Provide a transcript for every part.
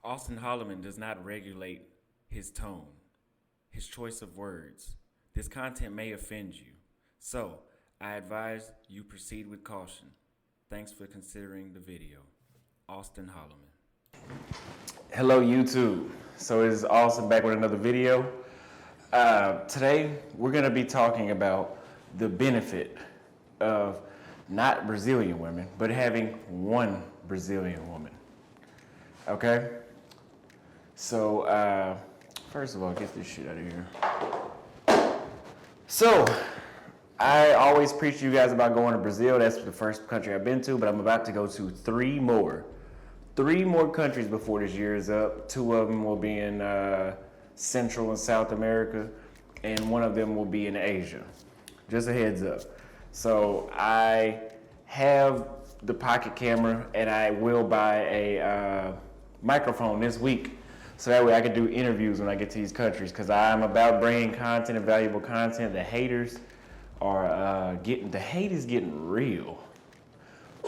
Austin Holloman does not regulate his tone, his choice of words. This content may offend you. So, I advise you proceed with caution. Thanks for considering the video. Austin Holloman. Hello YouTube. So it is Austin back with another video. Today we're going to be talking about the benefit of not Brazilian women, but having one Brazilian woman. Okay? So first of all, get this shit out of here. So I always preach to you guys about going to Brazil. That's the first country I've been to, but I'm about to go to three more countries before this year is up. Two of them will be in Central and South America, and one of them will be in Asia. Just a heads up. So I have the pocket camera, and I will buy a microphone this week, so that way I can do interviews when I get to these countries, because I'm about bringing content and valuable content. The haters are the hate is getting real.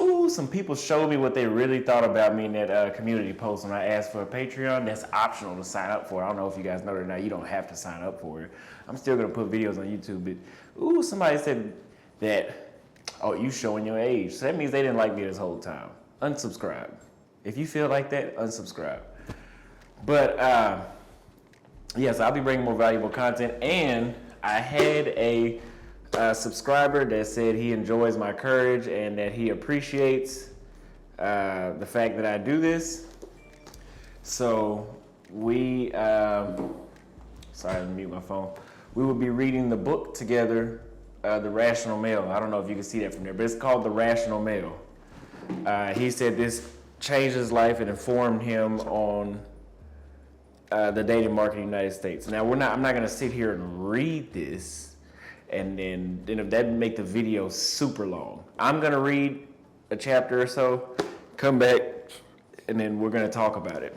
Ooh, some people showed me what they really thought about me in that community post when I asked for a Patreon. That's optional to sign up for. I don't know if you guys know that or not. You don't have to sign up for it. I'm still gonna put videos on YouTube, but ooh, somebody said that, oh, you showing your age. So that means they didn't like me this whole time. Unsubscribe. If you feel like that, unsubscribe. But yes, I'll be bringing more valuable content, and I had a subscriber that said he enjoys my courage and that he appreciates the fact that I do this. So we, sorry, let me mute my phone. We will be reading the book together, The Rational Male. I don't know if you can see that from there, but it's called The Rational Male. He said this changed his life and informed him on the dating market in the United States. Now I'm not gonna sit here and read this, and then if that make the video super long. I'm gonna read a chapter or so, come back, and then we're gonna talk about it.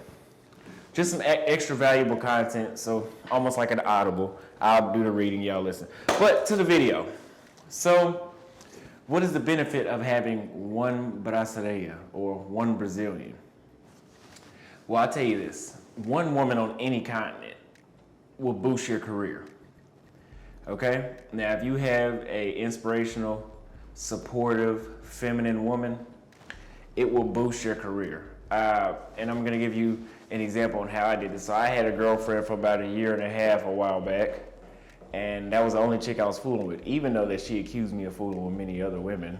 Just some extra valuable content, so almost like an audible. I'll do the reading, y'all listen. But to the video. So, what is the benefit of having one brasileira, or one Brazilian? Well, I'll tell you this. One woman on any continent will boost your career. Okay? Now, if you have a inspirational, supportive, feminine woman, it will boost your career. And I'm gonna give you an example on how I did this. So I had a girlfriend for about a year and a half a while back, and that was the only chick I was fooling with, even though that she accused me of fooling with many other women.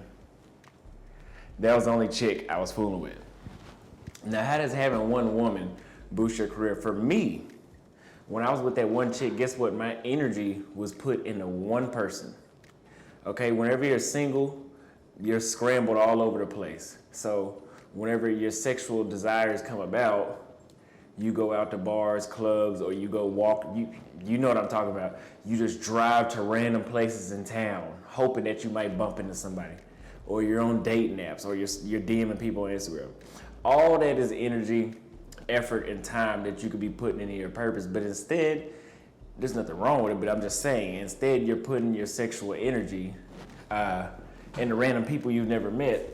That was the only chick I was fooling with. Now, how does having one woman boost your career? For me, when I was with that one chick, guess what? My energy was put into one person. Okay, whenever you're single, you're scrambled all over the place. So whenever your sexual desires come about, you go out to bars, clubs, or you go walk, you know what I'm talking about. You just drive to random places in town, hoping that you might bump into somebody. Or you're on dating apps, or you're DMing people on Instagram. All that is energy, effort, and time that you could be putting into your purpose. But instead, there's nothing wrong with it, but I'm just saying, instead you're putting your sexual energy into random people you've never met,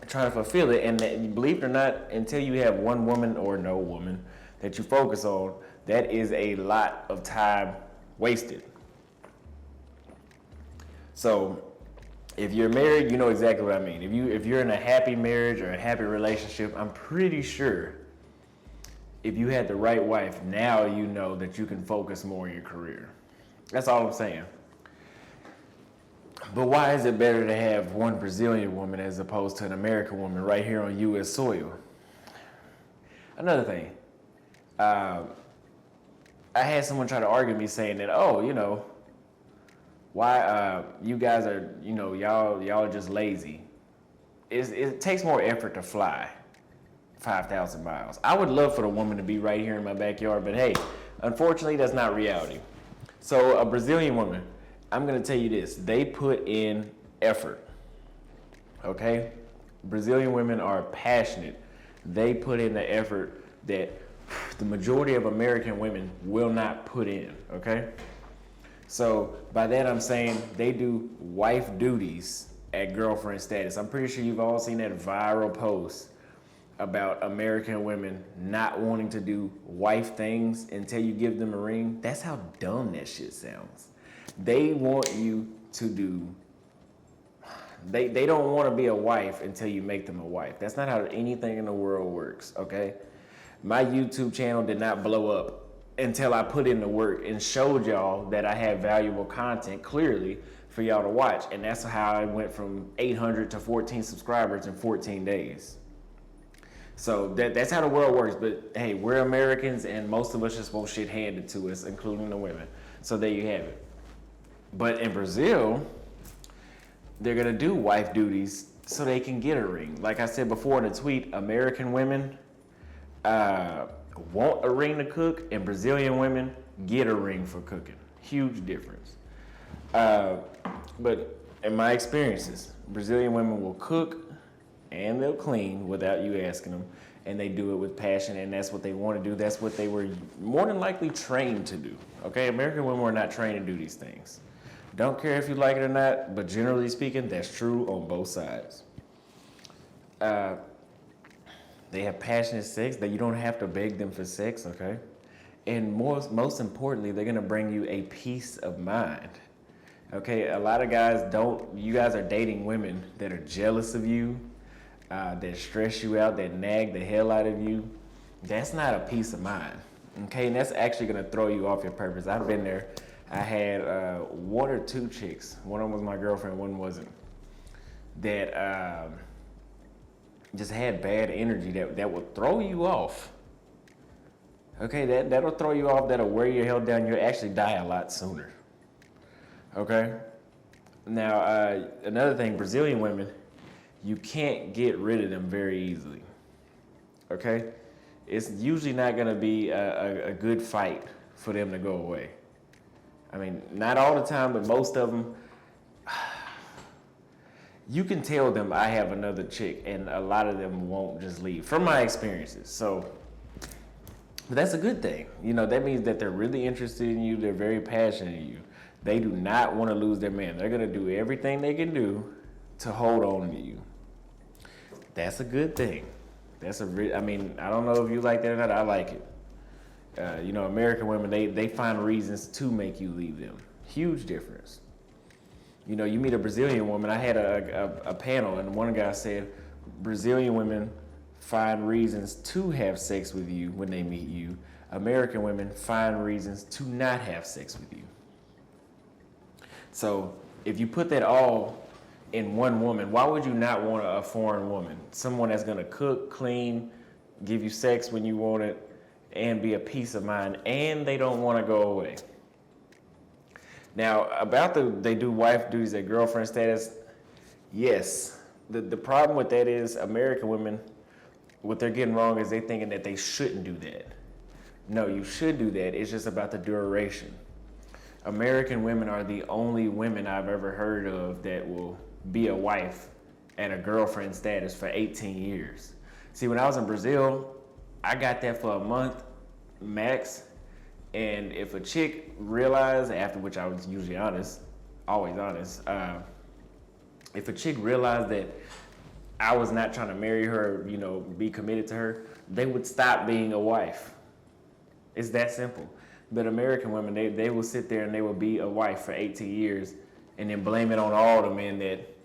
trying to fulfill it. And believe it or not, until you have one woman or no woman that you focus on, that is a lot of time wasted. So if you're married, you know exactly what I mean. If you're in a happy marriage or a happy relationship, I'm pretty sure if you had the right wife, now you know that you can focus more on your career. That's all I'm saying. But why is it better to have one Brazilian woman as opposed to an American woman right here on U.S. soil? Another thing, I had someone try to argue with me saying that, oh, you know, why you guys are, you know, y'all are just lazy. It takes more effort to fly 5,000 miles. I would love for the woman to be right here in my backyard, but hey, unfortunately, that's not reality. So a Brazilian woman, I'm gonna tell you this, they put in effort, okay? Brazilian women are passionate. They put in the effort that the majority of American women will not put in, okay? So by that I'm saying they do wife duties at girlfriend status. I'm pretty sure you've all seen that viral post about American women not wanting to do wife things until you give them a ring, that's how dumb that shit sounds. They want you to do, they don't want to be a wife until you make them a wife. That's not how anything in the world works, okay? My YouTube channel did not blow up until I put in the work and showed y'all that I had valuable content clearly for y'all to watch. And that's how I went from 800 to 14 subscribers in 14 days. So that's how the world works. But hey, we're Americans and most of us just want shit handed to us, including the women. So there you have it. But in Brazil, they're gonna do wife duties so they can get a ring. Like I said before in the tweet, American women want a ring to cook, and Brazilian women get a ring for cooking. Huge difference. But in my experiences, Brazilian women will cook and they'll clean without you asking them, and they do it with passion, and that's what they want to do. That's what they were more than likely trained to do. Okay, American women were not trained to do these things. Don't care if you like it or not, but generally speaking, that's true on both sides. They have passionate sex that you don't have to beg them for sex, okay? And most importantly, they're gonna bring you a peace of mind. Okay, a lot of guys you guys are dating women that are jealous of you, that stress you out, that nag the hell out of you. That's not a peace of mind, okay? And that's actually gonna throw you off your purpose. I've been there. I had one or two chicks. One of them was my girlfriend, one wasn't. That just had bad energy that will throw you off. Okay, that'll throw you off, that'll wear your hell down, you'll actually die a lot sooner. Okay? Now, another thing, Brazilian women, you can't get rid of them very easily. Okay? It's usually not gonna be a good fight for them to go away. I mean, not all the time, but most of them, you can tell them I have another chick, and a lot of them won't just leave, from my experiences. So, but that's a good thing. You know, that means that they're really interested in you, they're very passionate in you. They do not want to lose their man. They're gonna do everything they can do to hold on to you. That's a good thing. I mean, I don't know if you like that or not, I like it. You know, American women, they find reasons to make you leave them. Huge difference. You know, you meet a Brazilian woman. I had a panel, and one guy said Brazilian women find reasons to have sex with you when they meet you. American women find reasons to not have sex with you. So if you put that all in one woman, why would you not want a foreign woman? Someone that's gonna cook, clean, give you sex when you want it, and be a peace of mind, and they don't want to go away. Now, about they do wife duties at girlfriend status, yes. The problem with that is American women, what they're getting wrong is they thinking that they shouldn't do that. No, you should do that. It's just about the duration. American women are the only women I've ever heard of that will be a wife at a girlfriend status for 18 years. See, when I was in Brazil, I got that for a month max. And if a chick realized, after which I was usually honest, always honest, if a chick realized that I was not trying to marry her, you know, be committed to her, they would stop being a wife. It's that simple. But American women, they will sit there and they will be a wife for 18 years and then blame it on all the men that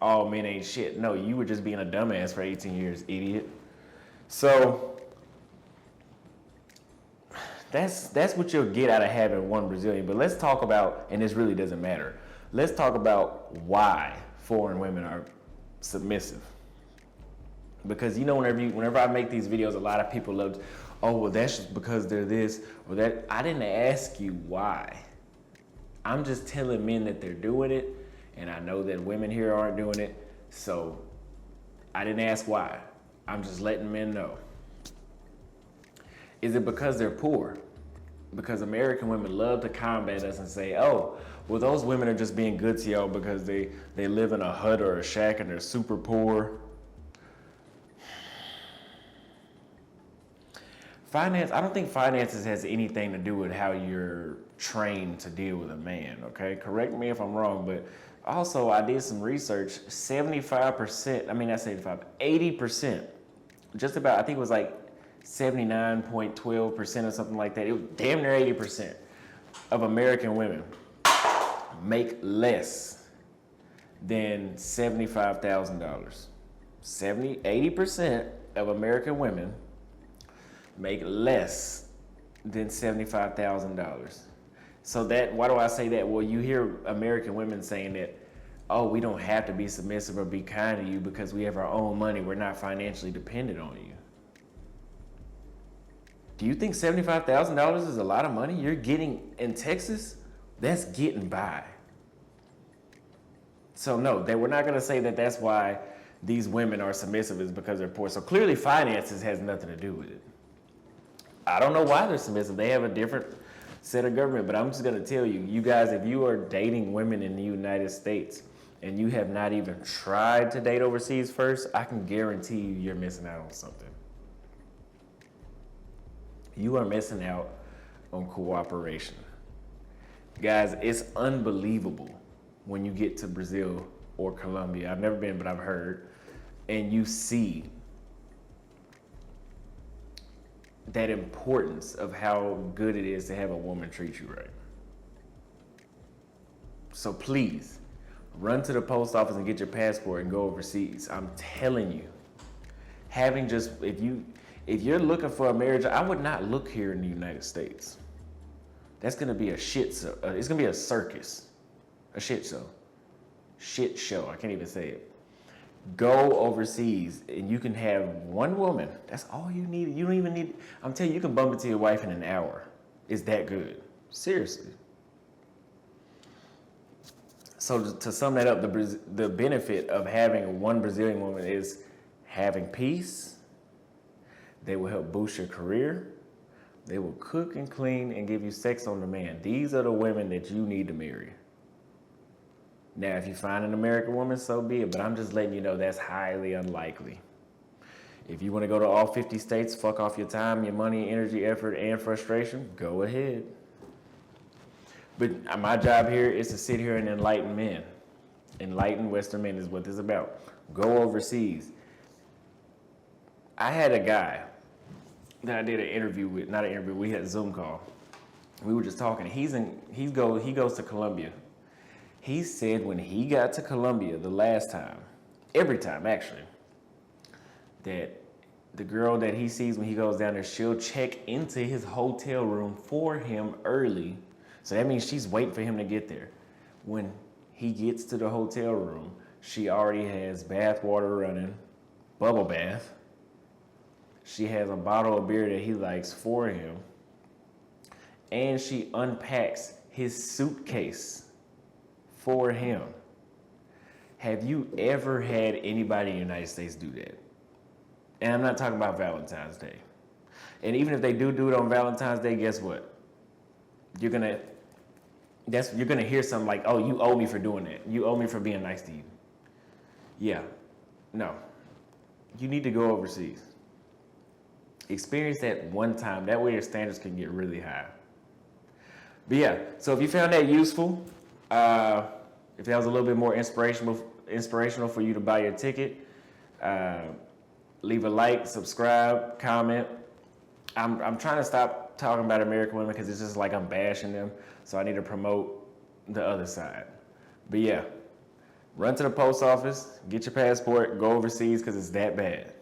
all men ain't shit. No, you were just being a dumbass for 18 years, idiot. So that's what you'll get out of having one Brazilian. But let's talk about, and this really doesn't matter, let's talk about why foreign women are submissive. Because, you know, whenever I make these videos, a lot of people love, oh, well, that's just because they're this or that. I didn't ask you why. I'm just telling men that they're doing it, and I know that women here aren't doing it, so I didn't ask why. I'm just letting men know. Is it because they're poor? Because American women love to combat us and say, oh, well, those women are just being good to y'all because they live in a hut or a shack and they're super poor. Finance, I don't think finances has anything to do with how you're trained to deal with a man, okay? Correct me if I'm wrong, but also I did some research. 80% just about, I think it was like 79.12% or something like that. It was damn near 80% of American women make less than $75,000. 80% of American women make less than $75,000. So that, why do I say that? Well, you hear American women saying that, oh, we don't have to be submissive or be kind to you because we have our own money. We're not financially dependent on you. Do you think $75,000 is a lot of money? You're getting in Texas, that's getting by. So no, we're not gonna say that that's why these women are submissive is because they're poor. So clearly finances has nothing to do with it. I don't know why they're submissive. They have a different set of government, but I'm just gonna tell you, you guys, if you are dating women in the United States and you have not even tried to date overseas first, I can guarantee you you're missing out on something. You are missing out on cooperation. Guys, it's unbelievable when you get to Brazil or Colombia. I've never been, but I've heard, and you see that importance of how good it is to have a woman treat you right. So please, run to the post office and get your passport and go overseas. I'm telling you, having just, if you're looking for a marriage, I would not look here in the United States. That's gonna be a shit show. It's gonna be a circus, a shit show. Shit show, I can't even say it. Go overseas and you can have one woman. That's all you need. You don't even need, I'm telling you, you can bump into your wife in an hour. It's that good, seriously. So to sum that up, the benefit of having one Brazilian woman is having peace. They will help boost your career. They will cook and clean and give you sex on demand. These are the women that you need to marry. Now, if you find an American woman, so be it, but I'm just letting you know that's highly unlikely. If you want to go to all 50 states, fuck off your time, your money, energy, effort, and frustration, go ahead. But my job here is to sit here and enlighten men. Enlighten Western men is what this is about. Go overseas. I had a guy that I did an interview with, not an interview, we had a Zoom call. We were just talking. He goes to Colombia. He said when he got to Colombia the last time, every time actually, that the girl that he sees when he goes down there, she'll check into his hotel room for him early. So that means she's waiting for him to get there. When he gets to the hotel room, she already has bath water running, bubble bath. She has a bottle of beer that he likes for him. And she unpacks his suitcase for him. Have you ever had anybody in the United States do that? And I'm not talking about Valentine's Day. And even if they do it on Valentine's Day, guess what? You're gonna hear something like, oh, you owe me for doing that. You owe me for being nice to you. Yeah, no. You need to go overseas. Experience that one time. That way your standards can get really high. But yeah, so if you found that useful, if that was a little bit more inspirational for you to buy your ticket, leave a like, subscribe, comment. I'm trying to stop talking about American women because it's just like I'm bashing them. So I need to promote the other side. But yeah, run to the post office, get your passport, go overseas because it's that bad.